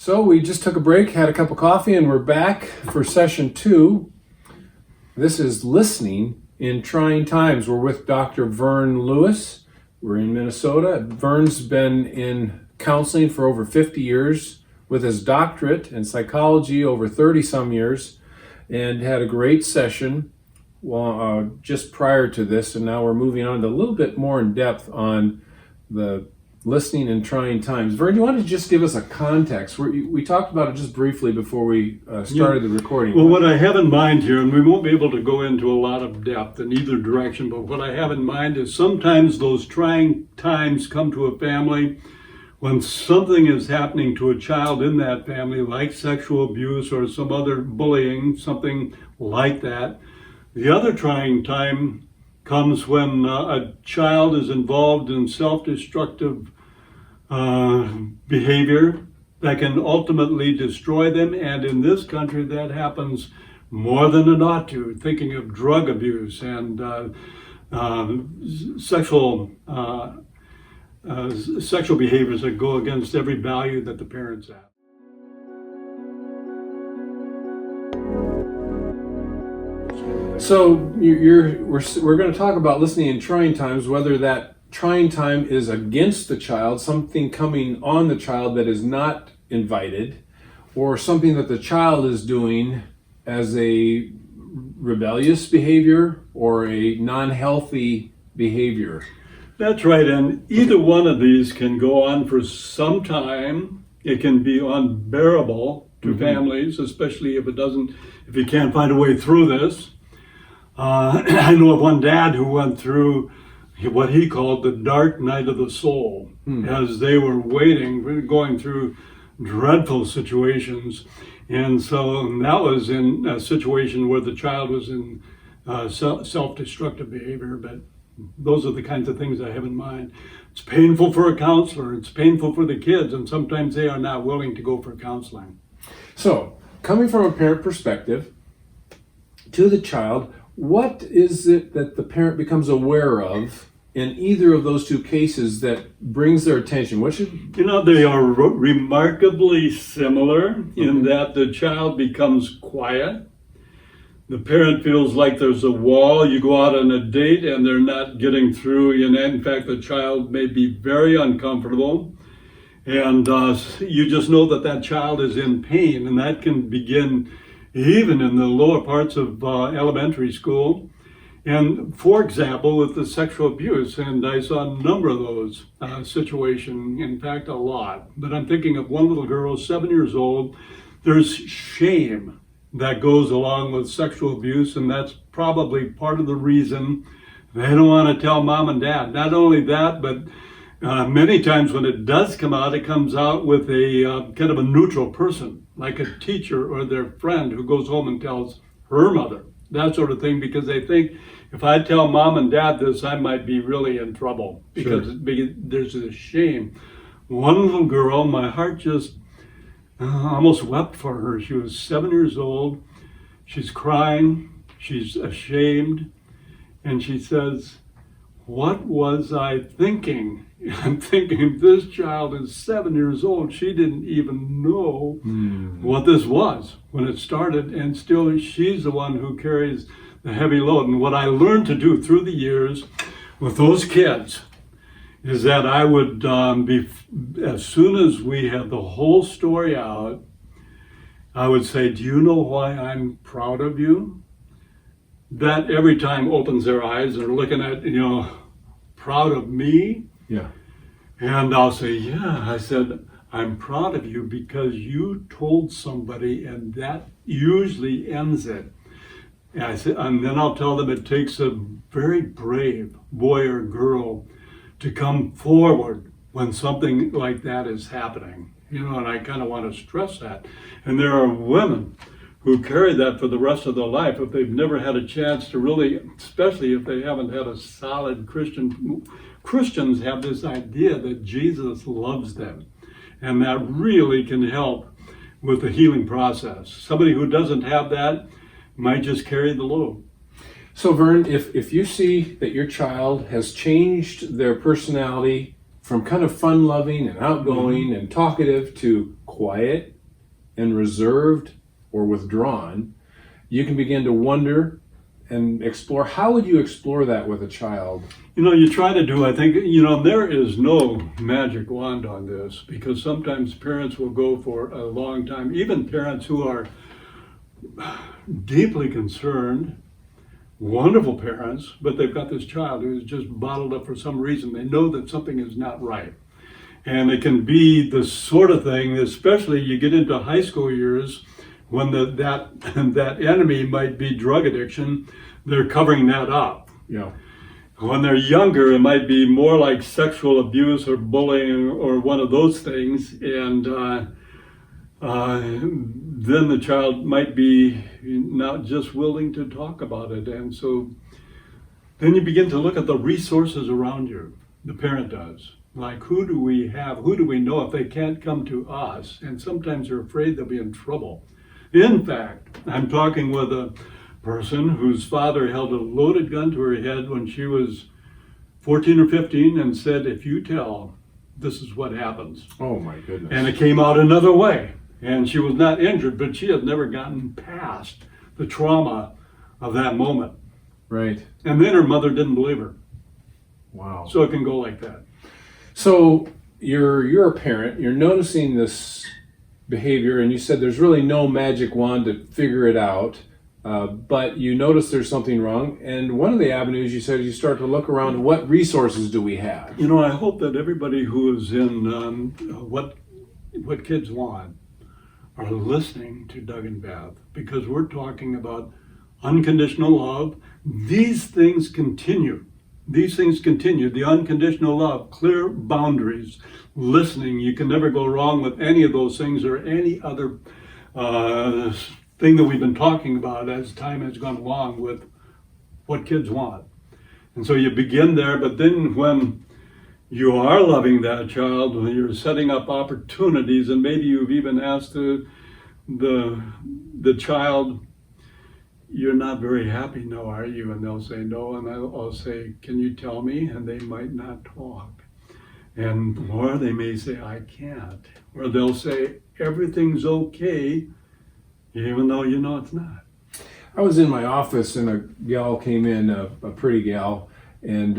So we just took a break, had a cup of coffee, and we're back for session 2. This is listening in trying times. We're with Dr. Vern Lewis. We're in Minnesota. Vern's been in counseling for over 50 years with his doctorate in psychology over 30 some years, and had a great session just prior to this. And now we're moving on to a little bit more in depth on the listening in trying times. Vern, you want to just give us a context? We talked about it just briefly before we started the recording. Well, what I have in mind here, and we won't be able to go into a lot of depth in either direction, but what I have in mind is sometimes those trying times come to a family when something is happening to a child in that family, like sexual abuse or some other bullying, something like that. The other trying time comes when a child is involved in self-destructive behavior that can ultimately destroy them. And in this country, that happens more than it ought to. Thinking of drug abuse and sexual behaviors that go against every value that the parents have. So we're going to talk about listening in trying times, whether that trying time is against the child, something coming on the child that is not invited, or something that the child is doing as a rebellious behavior or a non-healthy behavior. That's right, and either one of these can go on for some time. It can be unbearable to families, especially if you can't find a way through this. I know of one dad who went through what he called the dark night of the soul, as they were going through dreadful situations. And so that was in a situation where the child was in self-destructive behavior, but those are the kinds of things I have in mind. It's painful for a counselor, it's painful for the kids, and sometimes they are not willing to go for counseling. So, coming from a parent perspective, to the child, what is it that the parent becomes aware of in either of those two cases that brings their attention? They are remarkably similar in that the child becomes quiet. The parent feels like there's a wall. You go out on a date and they're not getting through. In fact, the child may be very uncomfortable. And you just know that child is in pain, and that can begin even in the lower parts of elementary school. And for example, with the sexual abuse, and I saw a number of those situations, in fact, a lot. But I'm thinking of one little girl, 7 years old. There's shame that goes along with sexual abuse, and that's probably part of the reason they don't want to tell mom and dad. Not only that, but many times when it does come out, it comes out with a kind of a neutral person, like a teacher or their friend who goes home and tells her mother, that sort of thing, because they think if I tell mom and dad this, I might be really in trouble because there's this shame. One little girl, my heart just almost wept for her. She was 7 years old. She's crying. She's ashamed. And she says, "What was I thinking?" I'm thinking, this child is 7 years old. She didn't even know what this was when it started, and still she's the one who carries the heavy load. And what I learned to do through the years with those kids is that I would as soon as we had the whole story out, I would say, "Do you know why I'm proud of you?" That every time opens their eyes. They're looking at, proud of me. Yeah. And I'll say, "Yeah," I said, "I'm proud of you because you told somebody, and that usually ends it." And then I'll tell them it takes a very brave boy or girl to come forward when something like that is happening. And I kind of want to stress that. And there are women who carry that for the rest of their life if they've never had a chance to really, especially if they haven't had a solid Christian. Christians have this idea that Jesus loves them, and that really can help with the healing process. Somebody who doesn't have that might just carry the load. So Vern, if you see that your child has changed their personality from kind of fun-loving and outgoing and talkative to quiet and reserved or withdrawn, you can begin to wonder and explore. How would you explore that with a child? You try to do, I think, there is no magic wand on this, because sometimes parents will go for a long time, even parents who are deeply concerned, wonderful parents, but they've got this child who's just bottled up for some reason. They know that something is not right. And it can be the sort of thing, especially you get into high school years, when that enemy might be drug addiction, they're covering that up. Yeah. When they're younger, it might be more like sexual abuse or bullying or one of those things, and then the child might be not just willing to talk about it. And so then you begin to look at the resources around you. The parent does. Like, who do we have? Who do we know if they can't come to us? And sometimes they're afraid they'll be in trouble. In fact, I'm talking with a person whose father held a loaded gun to her head when she was 14 or 15 and said, if you tell, this is what happens. Oh my goodness. And it came out another way. And she was not injured, but she had never gotten past the trauma of that moment. Right. And then her mother didn't believe her. Wow. So it can go like that. So you're a parent, you're noticing this behavior, and you said there's really no magic wand to figure it out, but you notice there's something wrong. And one of the avenues you said, you start to look around, what resources do we have? I hope that everybody who is in what kids want are listening to Doug and Beth, because we're talking about unconditional love. These things continue. The unconditional love, clear boundaries, listening. You can never go wrong with any of those things or any other thing that we've been talking about as time has gone along with what kids want. And so you begin there, but then when you are loving that child, when you're setting up opportunities, and maybe you've even asked the child, you're not very happy now, are you? And they'll say no, and I'll say, can you tell me? And they might not talk. Or they may say, I can't. Or they'll say, everything's okay, even though it's not. I was in my office and a gal came in, a pretty gal, and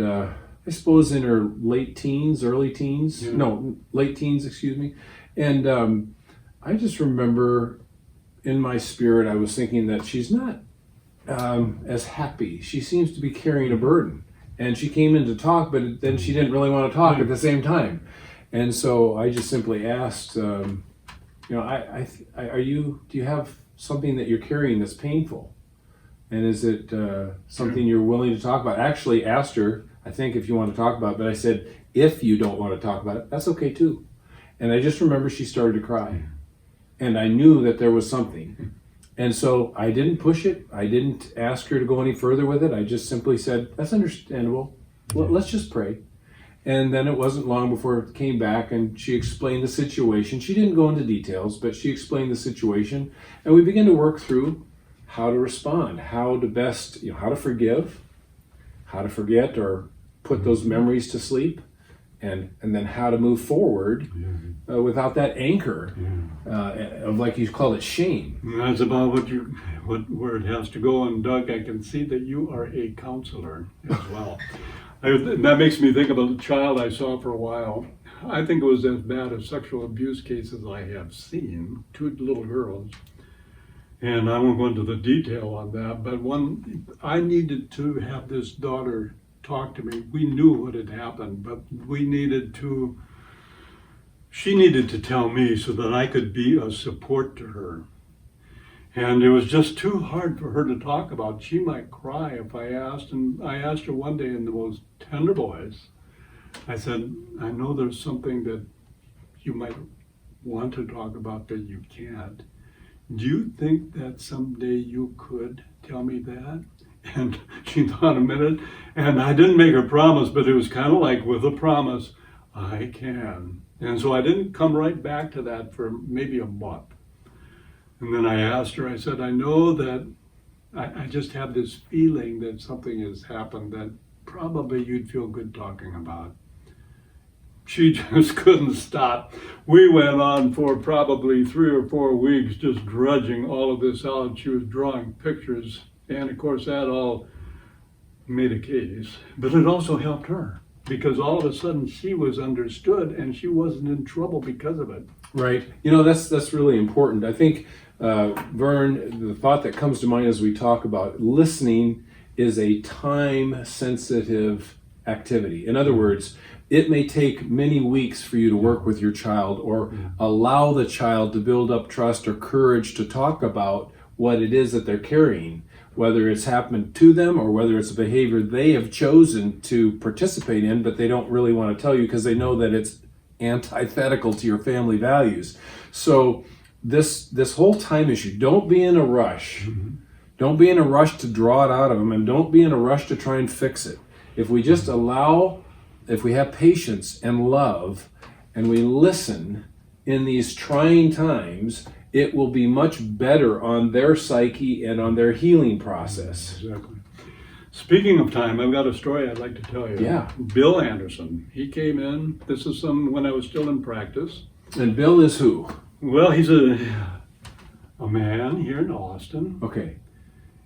I suppose in her late teens, early teens. Yeah. No, late teens, excuse me. And I just remember in my spirit, I was thinking that she's not as happy. She seems to be carrying a burden. And she came in to talk, but then she didn't really want to talk at the same time. And so I just simply asked, do you have something that you're carrying that's painful? And is it something you're willing to talk about? I actually asked her, I think, if you want to talk about it, but I said, if you don't want to talk about it, that's okay too. And I just remember she started to cry. And I knew that there was something. And so I didn't push it. I didn't ask her to go any further with it. I just simply said, that's understandable. Well, let's just pray. And then it wasn't long before it came back and she explained the situation. She didn't go into details, but she explained the situation. And we began to work through how to respond, how to best, how to forgive, how to forget or put those memories to sleep, and then how to move forward without that anchor of, like you call it, shame. And that's about where it has to go. And Doug, I can see that you are a counselor as well. That makes me think about a child I saw for a while. I think it was as bad as sexual abuse cases I have seen, 2 little girls. And I won't go into the detail on that, but I needed to have this daughter talk to me. We knew what had happened, but she needed to tell me so that I could be a support to her. And it was just too hard for her to talk about. She might cry if I asked, and I asked her one day in the most tender voice. I said, I know there's something that you might want to talk about that you can't. Do you think that someday you could tell me that? And she thought a minute, and I didn't make her promise, but it was kind of like with a promise, I can. And so I didn't come right back to that for maybe a month. And then I asked her, I said, I know that I just have this feeling that something has happened that probably you'd feel good talking about. she just couldn't stop. We went on for probably 3 or 4 weeks just drudging all of this out. She was drawing pictures, and of course that all made a case, but it also helped her because all of a sudden she was understood and she wasn't in trouble because of it. Right. That's really important. I think, Vern, the thought that comes to mind as we talk about listening is a time-sensitive activity. In other words, it may take many weeks for you to work with your child or allow the child to build up trust or courage to talk about what it is that they're carrying, whether it's happened to them or whether it's a behavior they have chosen to participate in, but they don't really want to tell you because they know that it's antithetical to your family values. So this whole time issue, don't be in a rush. Don't be in a rush to draw it out of them, and don't be in a rush to try and fix it. If we just if we have patience and love and we listen in these trying times, it will be much better on their psyche and on their healing process. Exactly. Speaking of time, I've got a story I'd like to tell you. Yeah. Bill Anderson, he came in, this is when I was still in practice. And Bill is who? Well, he's a man here in Austin. Okay.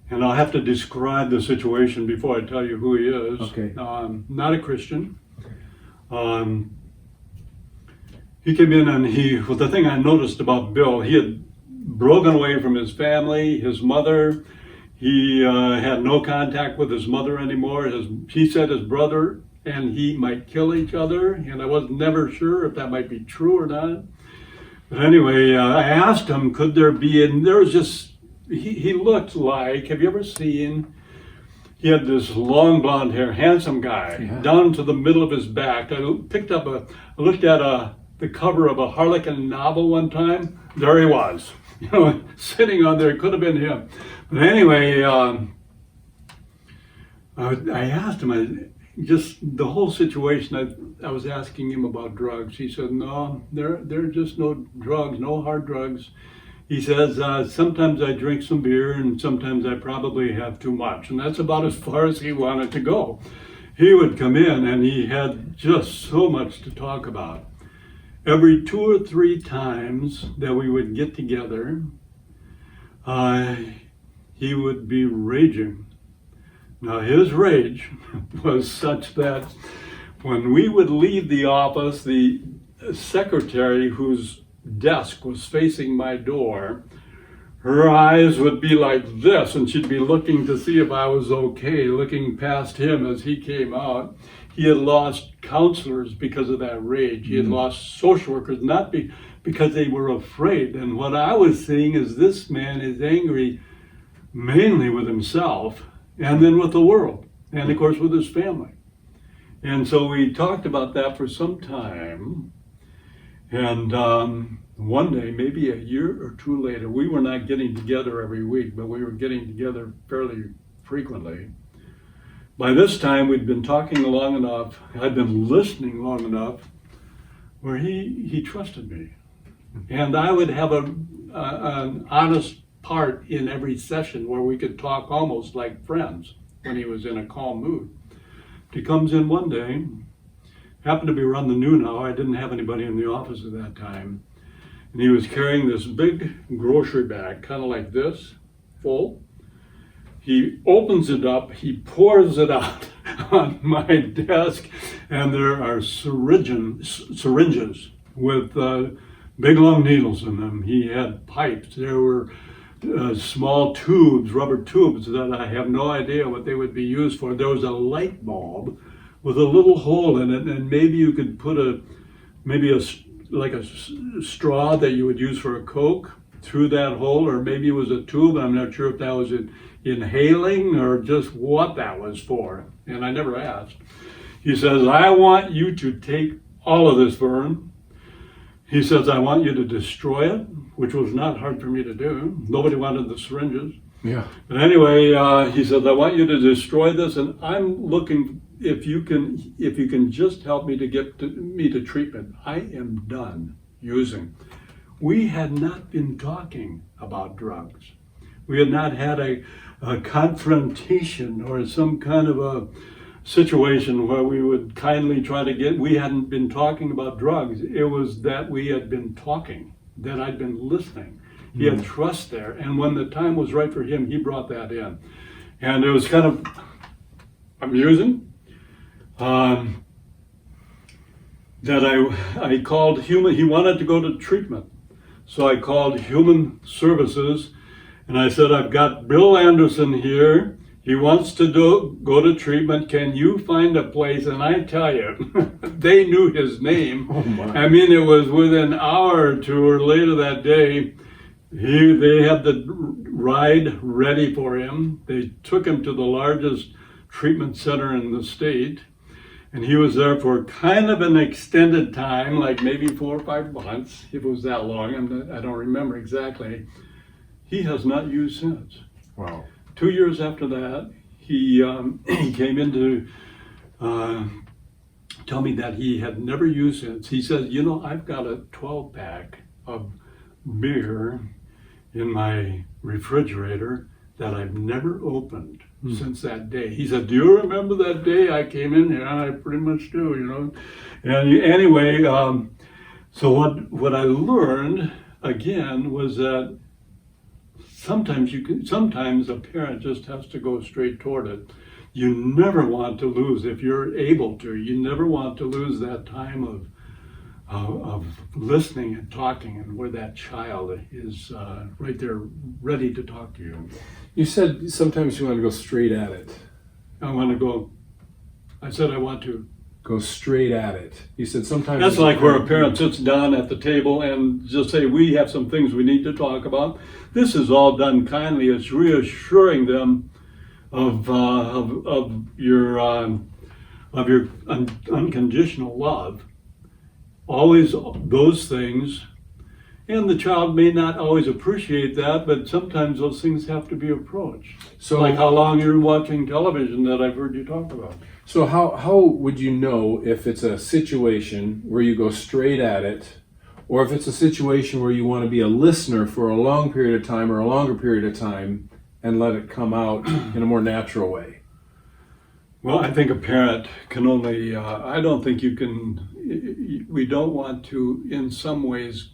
And I'll have to describe the situation before I tell you who he is. Okay. Not a Christian. He came in and well, the thing I noticed about Bill, he had broken away from his family, his mother. He had no contact with his mother anymore. He said his brother and he might kill each other, and I was never sure if that might be true or not. But anyway, I asked him, could there be, and there was just, he looked like, have you ever seen, he had this long blonde hair, handsome guy, down to the middle of his back. I looked at the cover of a Harlequin novel one time. There he was, sitting on there. It could have been him. But anyway, I asked him, just the whole situation, I was asking him about drugs. He said, no, there are just no drugs, no hard drugs. He says, sometimes I drink some beer and sometimes I probably have too much. And that's about as far as he wanted to go. He would come in and he had just so much to talk about. Every 2 or 3 times that we would get together, he would be raging. Now his rage was such that when we would leave the office, the secretary whose desk was facing my door, her eyes would be like this, and she'd be looking to see if I was okay, looking past him as he came out. He had lost counselors because of that rage. He had lost social workers, not because they were afraid. And what I was seeing is this man is angry mainly with himself and then with the world, and of course with his family. And so we talked about that for some time. And one day, maybe a year or 2 later, we were not getting together every week, but we were getting together fairly frequently. By this time, we'd been talking long enough, I'd been listening long enough, where he trusted me. And I would have an honest part in every session where we could talk almost like friends when he was in a calm mood. He comes in one day, happened to be around the noon hour. I didn't have anybody in the office at that time. And he was carrying this big grocery bag, kind of like this, full. He opens it up, he pours it out on my desk, and there are syringes with big long needles in them. He had pipes. There were small tubes, rubber tubes that I have no idea what they would be used for. There was a light bulb with a little hole in it, and maybe you could put a straw that you would use for a Coke through that hole, or maybe it was a tube. I'm not sure if that was inhaling or just what that was for, and I never asked. He says, I want you to take all of this, Vern. He says, I want you to destroy it, which was not hard for me to do. Nobody wanted the syringes. Yeah. But anyway, he says, I want you to destroy this, and I'm looking if you can just help me to get me to treatment. I am done using. We had not been talking about drugs. We had not had a confrontation or some kind of situation where we would kindly try to get, we hadn't been talking about drugs. It was that we had been talking, that I'd been listening. He had trust there. And when the time was right for him, he brought that in. And it was kind of amusing that I called he wanted to go to treatment. So I called Human Services and I said, I've got Bill Anderson here. He wants to go to treatment. Can you find a place? And I tell you, they knew his name. Oh my. I mean, it was within an hour or two or later that day, they had the ride ready for him. They took him to the largest treatment center in the state. And he was there for kind of an extended time, like maybe 4 or 5 months, if it was that long. I don't remember exactly. He has not used since. Wow. 2 years after that, he came in to tell me that he had never used since. He says, you know, I've got a 12-pack of beer in my refrigerator that I've never opened since that day. He said, do you remember that day I came in here? I pretty much do, you know. And anyway, so what I learned again was that sometimes a parent just has to go straight toward it. You never want to lose, if you're able to, you never want to lose that time of listening and talking, and where that child is right there ready to talk to you. You said sometimes you want to go straight at it. I said I want to. Go straight at it. You said sometimes. That's like where a parent sits down at the table and just say, we have some things we need to talk about. This is all done kindly. It's reassuring them of your unconditional love. Always those things. And the child may not always appreciate that, but sometimes those things have to be approached. So, like how long you're watching television that I've heard you talk about. So how would you know if it's a situation where you go straight at it, or if it's a situation where you want to be a listener for a long period of time or a longer period of time and let it come out in a more natural way? Well, I think a parent can only, I don't think you can, we don't want to, in some ways,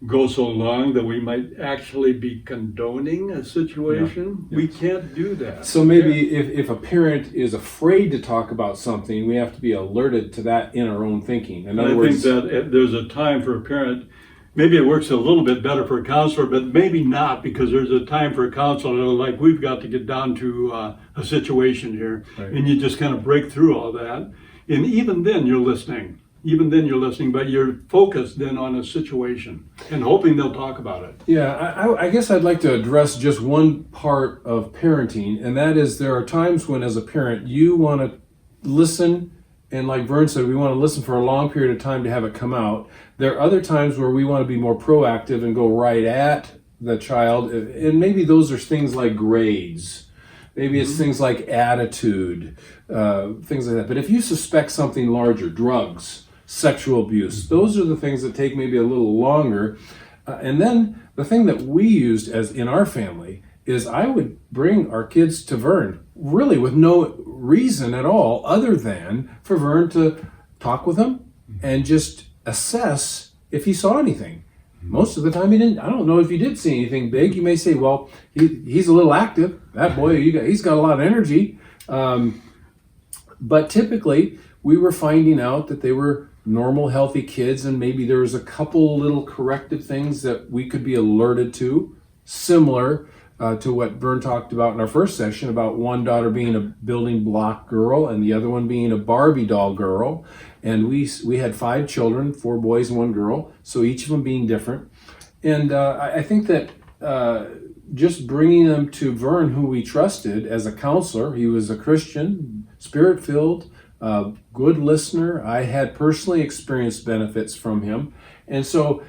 go so long that we might actually be condoning a situation. Yeah. We can't do that. So maybe if a parent is afraid to talk about something, we have to be alerted to that in our own thinking. In other words, I think that there's a time for a parent, maybe it works a little bit better for a counselor, but maybe not, because there's a time for a counselor, like we've got to get down to a situation here, right. And you just kind of break through all that. And even then you're listening. Even then you're listening, but you're focused then on a situation and hoping they'll talk about it. Yeah, I guess I'd like to address just one part of parenting, and that is there are times when, as a parent, you want to listen, and like Vern said, we want to listen for a long period of time to have it come out. There are other times where we want to be more proactive and go right at the child, and maybe those are things like grades. Maybe it's things like attitude, things like that. But if you suspect something larger, drugs, sexual abuse, those are the things that take maybe a little longer. And then the thing that we used as in our family is I would bring our kids to Vern, really with no reason at all other than for Vern to talk with them and just assess if he saw anything. Most of the time he didn't. I don't know if he did see anything big. You may say, well, he's a little active. That boy, he's got a lot of energy. But typically we were finding out that they were normal, healthy kids, and maybe there was a couple little corrective things that we could be alerted to, similar to what Vern talked about in our first session, about one daughter being a building block girl and the other one being a Barbie doll girl. And we had 5 children, 4 boys and 1 girl, so each of them being different. And I think that just bringing them to Vern, who we trusted as a counselor, he was a Christian, spirit-filled, good listener. I had personally experienced benefits from him. And so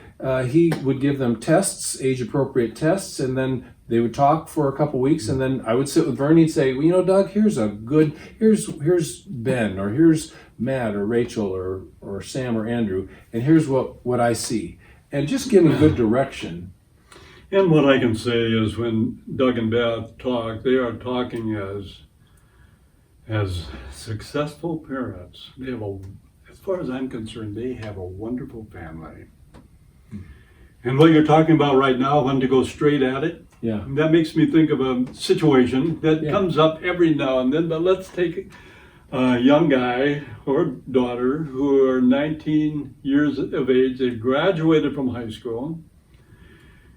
he would give them tests, age-appropriate tests, and then they would talk for a couple weeks, and then I would sit with Vern and he'd say, well, you know, Doug, here's Ben, or here's Matt, or Rachel, or Sam, or Andrew, and here's what I see. And just give me good direction. And what I can say is when Doug and Beth talk, they are talking As successful parents, they have as far as I'm concerned, they have a wonderful family. And what you're talking about right now, when to go straight at it, Yeah. that makes me think of a situation that comes up every now and then. But let's take a young guy or daughter who are 19 years of age. They've graduated from high school,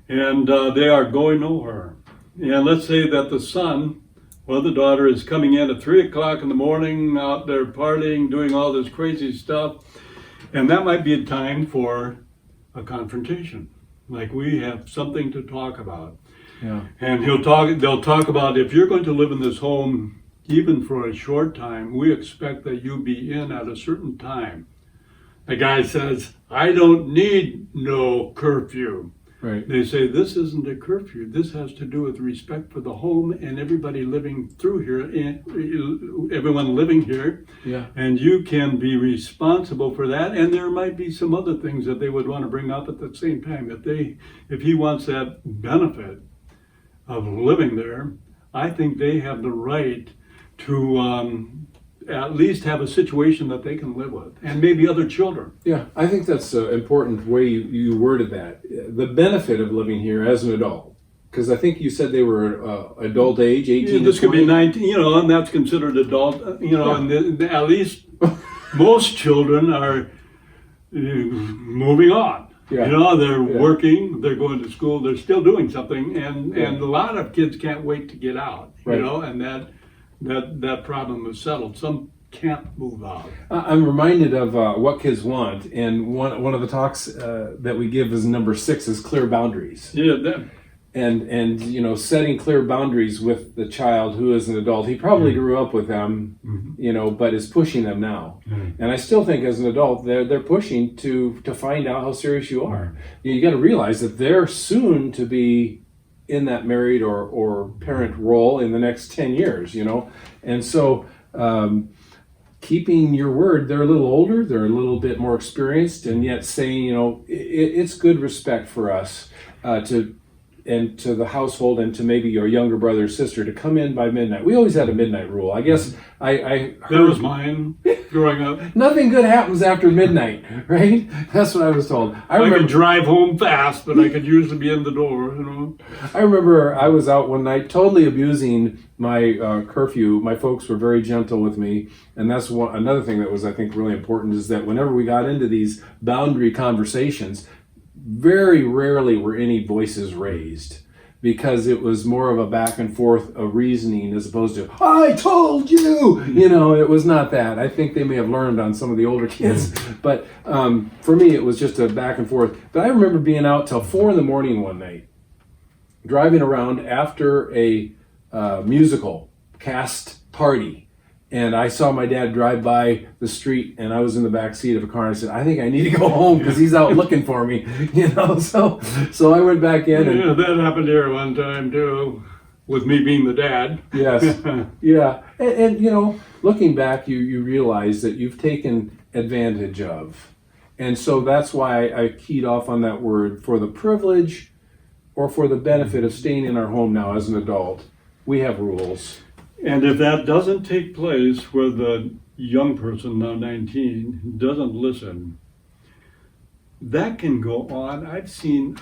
and they are going nowhere. And let's say that the son, well, the daughter is coming in at 3 o'clock in the morning, out there partying, doing all this crazy stuff. And that might be a time for a confrontation. Like, we have something to talk about. Yeah. And they'll talk about, if you're going to live in this home, even for a short time, we expect that you be in at a certain time. The guy says, I don't need no curfew. Right. They say, this isn't a curfew. This has to do with respect for the home and everybody living through here, everyone living here. Yeah. And you can be responsible for that. And there might be some other things that they would want to bring up at the same time. If he wants that benefit of living there, I think they have the right to at least have a situation that they can live with, and maybe other children. Yeah, I think that's an important way you worded that. The benefit of living here as an adult, because I think you said they were adult age, 18 This to could 20. be 19, and that's considered adult, and at least most children are moving on. Yeah. They're working, they're going to school, they're still doing something, and a lot of kids can't wait to get out, Right. and that problem is settled. Some can't move out. I'm reminded of What Kids Want, and one of the talks that we give is number 6 is clear boundaries. Yeah, And setting clear boundaries with the child who is an adult. He probably grew up with them, but is pushing them now. And I still think as an adult they're pushing to find out how serious you are. You got to realize that they're soon to be in that married or parent role in the next 10 years, and so keeping your word. They're a little older, they're a little bit more experienced, and yet saying, it's good respect for us to the household and to maybe your younger brother or sister to come in by midnight. We always had a midnight rule. I guess I heard that was mine growing up. nothing good happens after midnight, right? That's what I was told. I I remember could drive home fast, but I could usually be in the door. I remember I was out one night totally abusing my curfew. My folks were very gentle with me, and that's another thing that was, I think, really important is that whenever we got into these boundary conversations, very rarely were any voices raised, because it was more of a back and forth of reasoning as opposed to, I told you! It was not that. I think they may have learned on some of the older kids, but for me it was just a back and forth. But I remember being out till 4 a.m. one night, driving around after a musical cast party, and I saw my dad drive by the street, and I was in the back seat of a car, and I said, I think I need to go home because he's out looking for me, so I went back in. And that happened here one time too, with me being the dad. yes, yeah, and looking back, you realize that you've taken advantage of, and so that's why I keyed off on that word, for the privilege or for the benefit of staying in our home now as an adult. We have rules. And if that doesn't take place, where the young person, now 19, doesn't listen, that can go on. I've seen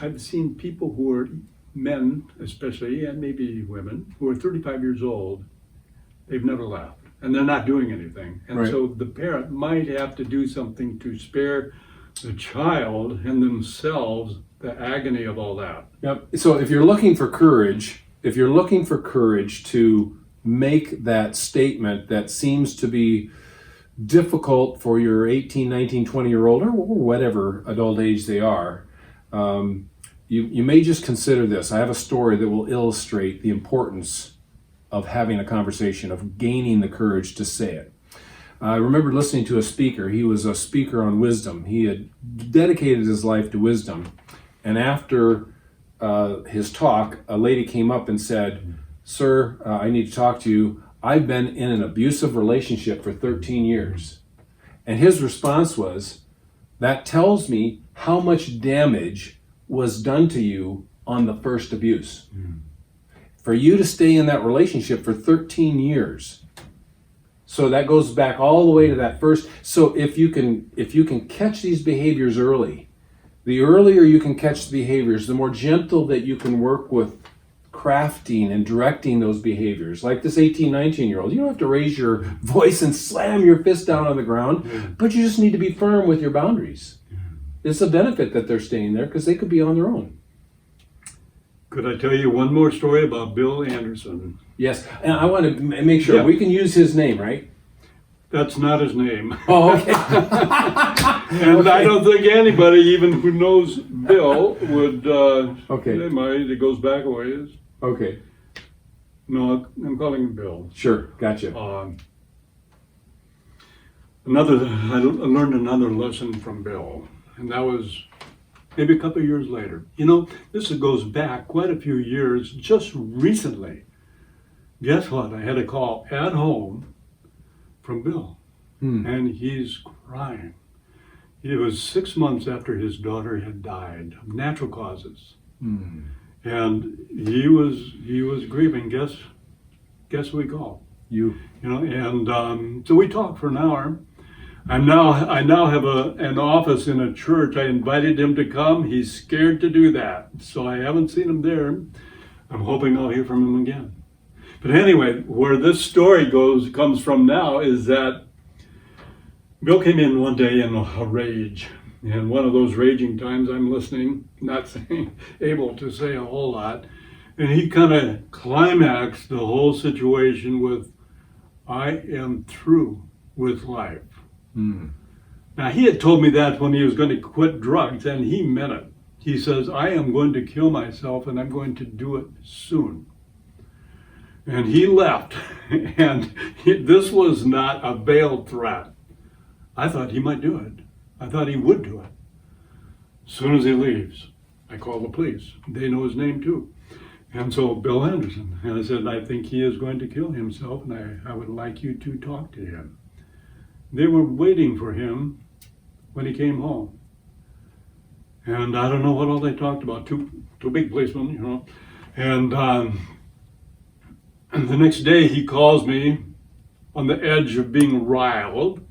people who are men, especially, and maybe women, who are 35 years old. They've never left, and they're not doing anything. And Right. so the parent might have to do something to spare the child and themselves the agony of all that. Yep. So if you're looking for courage to make that statement that seems to be difficult for your 18, 19, 20-year-old or whatever adult age they are, you may just consider this. I have a story that will illustrate the importance of having a conversation, of gaining the courage to say it. I remember listening to a speaker. He was a speaker on wisdom. He had dedicated his life to wisdom. And after his talk, a lady came up and said, Sir, I need to talk to you. I've been in an abusive relationship for 13 years. And his response was, that tells me how much damage was done to you on the first abuse. For you to stay in that relationship for 13 years So that goes back all the way to that first. So if you can catch these behaviors early, the earlier you can catch the behaviors, the more gentle that you can work with crafting and directing those behaviors. Like this 18, 19-year-old, you don't have to raise your voice and slam your fist down on the ground, but you just need to be firm with your boundaries. It's a benefit that they're staying there because they could be on their own. Could I tell you one more story about Bill Anderson? Yes, and I want to make sure we can use his name, right? That's not his name. Oh, okay. And I don't think anybody, even who knows Bill, would. Okay. They might. It goes back a ways. Okay. No, I'm calling him Bill. Sure, gotcha. I learned another lesson from Bill, and that was maybe a couple of years later. You know, this goes back quite a few years. Just recently, guess what? I had a call at home from Bill, and he's crying. It was 6 months after his daughter had died of natural causes, and he was grieving. Guess who we called? You know, and so we talked for an hour. I now have an office in a church. I invited him to come. He's scared to do that, so I haven't seen him there. I'm hoping I'll hear from him again. But anyway, where this story comes from now is that Bill came in one day in a rage. And one of those raging times, I'm listening, not able to say a whole lot. And he kind of climaxed the whole situation with, "I am through with life." Now, he had told me that when he was going to quit drugs, and he meant it. He says, "I am going to kill myself, and I'm going to do it soon." And he left, and this was not a veiled threat. I thought he might do it. I thought he would do it. As soon as he leaves, I call the police. They know his name too. And so Bill Anderson, and I said, "I think he is going to kill himself, and I would like you to talk to him." They were waiting for him when he came home. And I don't know what all they talked about, two big policemen, you know. And the next day he calls me on the edge of being riled.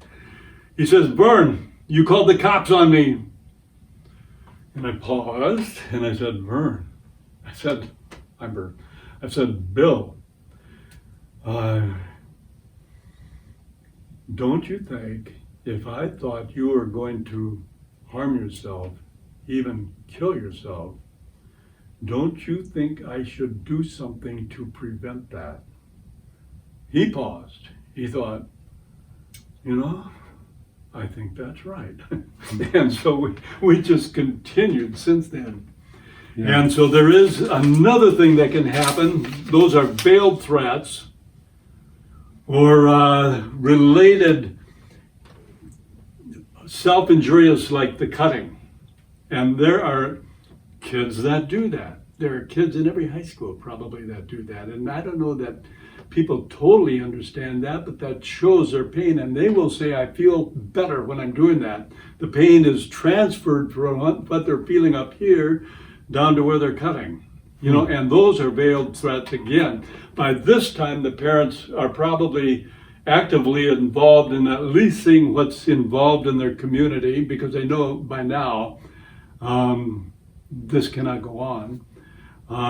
He says, "Vern, you called the cops on me." And I paused and I said, "Vern," I'm Vern. I said, "Bill, don't you think if I thought you were going to harm yourself, even kill yourself, don't you think I should do something to prevent that?" He paused. He thought, you know, I think that's right. And so we just continued since then. Yeah. And so there is another thing that can happen. Those are veiled threats or related self-injurious, like the cutting. And there are kids that do that. There are kids in every high school probably that do that. And I don't know that people totally understand that, but that shows their pain. And they will say, "I feel better when I'm doing that." The pain is transferred from what they're feeling up here down to where they're cutting. You know, and those are veiled threats again. By this time, the parents are probably actively involved in at least seeing what's involved in their community, because they know by now this cannot go on.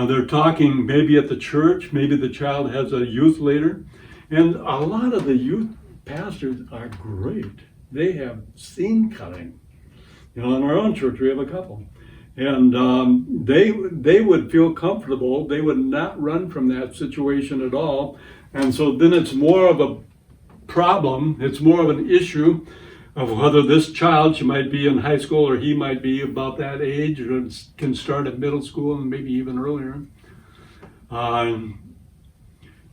They're talking maybe at the church, maybe the child has a youth leader. And a lot of the youth pastors are great. They have seen cutting. You know, in our own church, we have a couple. And they would feel comfortable. They would not run from that situation at all. And so then it's more of a problem. It's more of an issue of whether this child, she might be in high school or he might be about that age, or can start at middle school and maybe even earlier.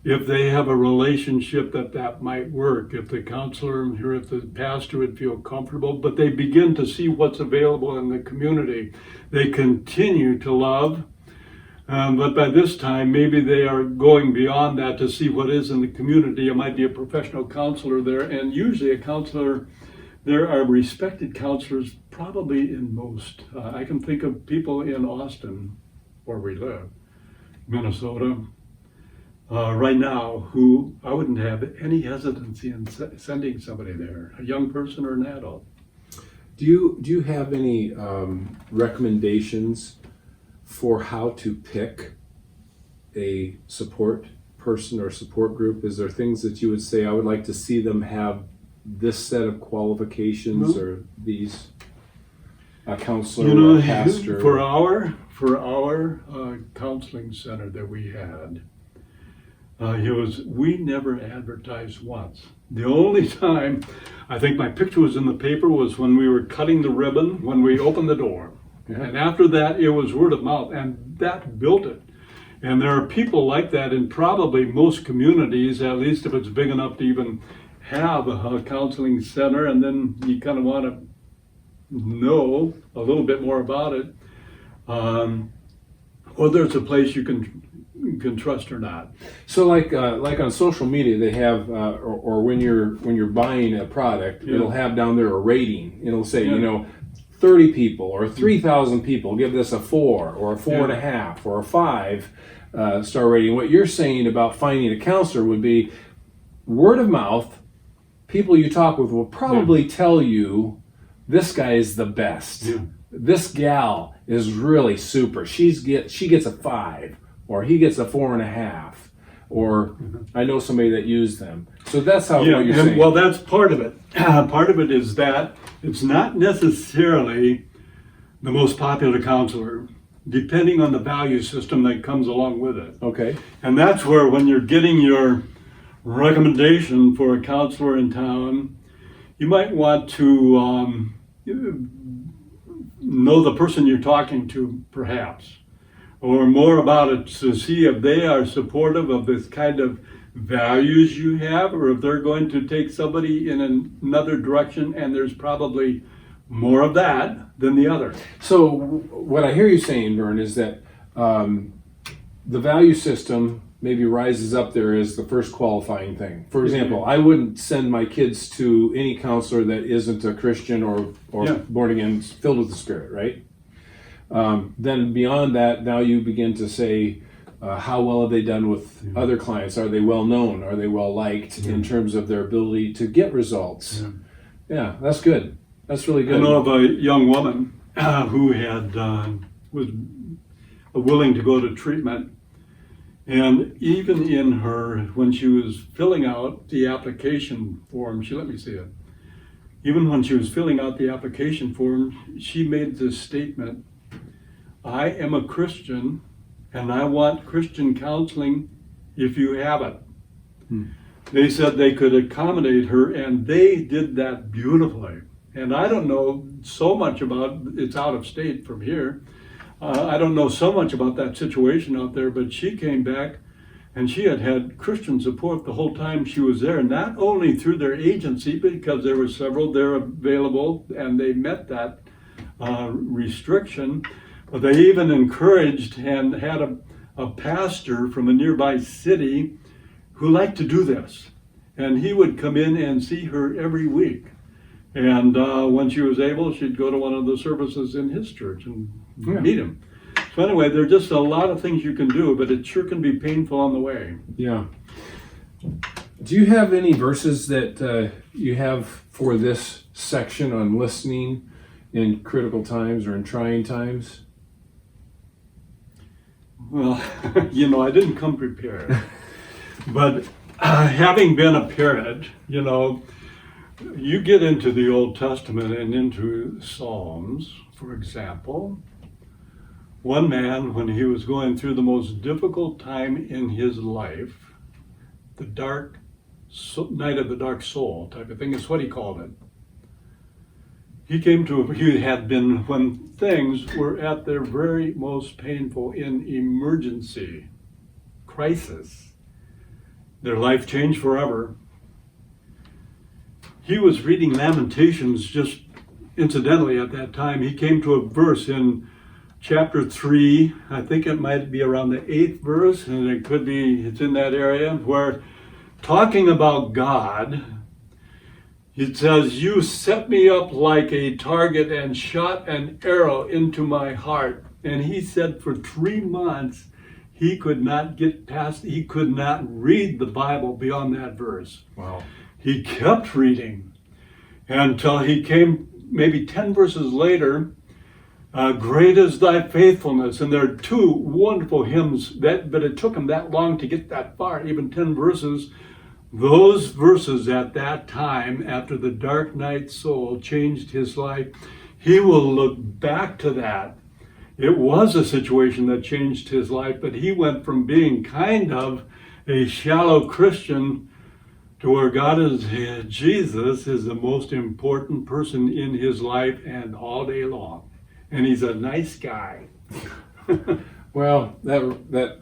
If they have a relationship that might work, if the counselor or if the pastor would feel comfortable, but they begin to see what's available in the community. They continue to love, but by this time, maybe they are going beyond that to see what is in the community. It might be a professional counselor there, and usually a counselor, there are respected counselors probably in most. I can think of people in Austin, where we live, Minnesota, right now who I wouldn't have any hesitancy in sending somebody there, a young person or an adult. Do you have any recommendations for how to pick a support person or support group? Is there things that you would say, I would like to see them have this set of qualifications or these, a counselor or a pastor? For our counseling center that we had, we never advertised once. The only time I think my picture was in the paper was when we were cutting the ribbon when we opened the door. Yeah. And after that, it was word of mouth, and that built it. And there are people like that in probably most communities, at least if it's big enough to even have a counseling center, and then you kind of want to know a little bit more about it, whether it's a place you can trust or not. So like on social media, they have, or when you're buying a product, it'll have down there a rating. It'll say, 30 people or 3,000 people give this a 4 or a 4.5 or a 5 star rating. What you're saying about finding a counselor would be word of mouth. People you talk with will probably tell you this guy is the best. Yeah. This gal is really super. She gets a 5 or he gets a 4.5. Or I know somebody that used them. So that's how what you're saying. Well, that's part of it. Part of it is that it's not necessarily the most popular counselor, depending on the value system that comes along with it. Okay. And that's where when you're getting your recommendation for a counselor in town, you might want to know the person you're talking to, perhaps, or more about it to see if they are supportive of this kind of values you have, or if they're going to take somebody in another direction, and there's probably more of that than the other. So what I hear you saying, Vern, is that the value system maybe rises up there as the first qualifying thing. For example, I wouldn't send my kids to any counselor that isn't a Christian or born again, filled with the Spirit, right? Then beyond that, now you begin to say, how well have they done with other clients? Are they well known? Are they well liked in terms of their ability to get results? Yeah, that's good. That's really good. I know of a young woman who was willing to go to treatment, and even in when she was filling out the application form, she let me see it. Even when she was filling out the application form, she made this statement: I am a Christian, and I want Christian counseling if you have it. They said they could accommodate her, and they did that beautifully. And I don't know so much about, it's out of state from here, I don't know so much about that situation out there, but she came back and she had Christian support the whole time she was there, not only through their agency, because there were several there available and they met that restriction, but they even encouraged and had a pastor from a nearby city who liked to do this. And he would come in and see her every week. And when she was able, she'd go to one of the services in his church and meet him. So anyway, there are just a lot of things you can do, but it sure can be painful on the way. Yeah. Do you have any verses that you have for this section on listening in critical times or in trying times? Well, I didn't come prepared. But having been a parent, you get into the Old Testament and into Psalms, for example. One man, when he was going through the most difficult time in his life, the night of the dark soul type of thing is what he called it. He had been, when things were at their very most painful, in emergency, crisis, their life changed forever. He was reading Lamentations just incidentally at that time. He came to a verse in chapter 3, I think it might be around the 8th verse, and it's in that area, where talking about God, it says, you set me up like a target and shot an arrow into my heart. And he said for 3 months, he could not get past, he could not read the Bible beyond that verse. Wow. He kept reading until he came maybe 10 verses later, great is thy faithfulness. And there are two wonderful hymns, but it took him that long to get that far, even 10 verses. Those verses at that time, after the dark night soul changed his life, he will look back to that. It was a situation that changed his life, but he went from being kind of a shallow Christian to where God is, Jesus is the most important person in his life and all day long. And he's a nice guy. Well, that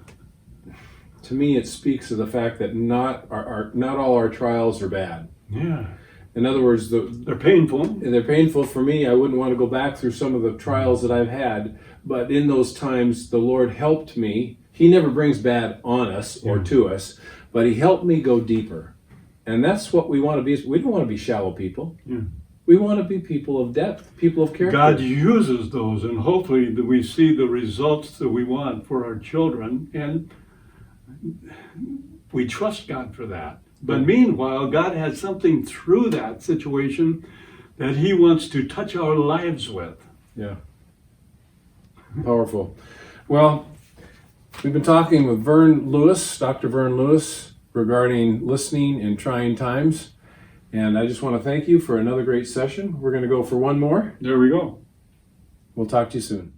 to me, it speaks of the fact that not all our trials are bad. Yeah. In other words, They're painful. and they're painful for me. I wouldn't want to go back through some of the trials that I've had, but in those times, the Lord helped me. He never brings bad on us or to us, but he helped me go deeper. And that's what we want to be. We don't want to be shallow people. Yeah. We want to be people of depth, people of character. God uses those, and hopefully that we see the results that we want for our children, and we trust God for that. But meanwhile, God has something through that situation that he wants to touch our lives with. Yeah. Powerful. Well, we've been talking with Vern Lewis, Dr. Vern Lewis, regarding listening in trying times. And I just want to thank you for another great session. We're going to go for one more. There we go. We'll talk to you soon.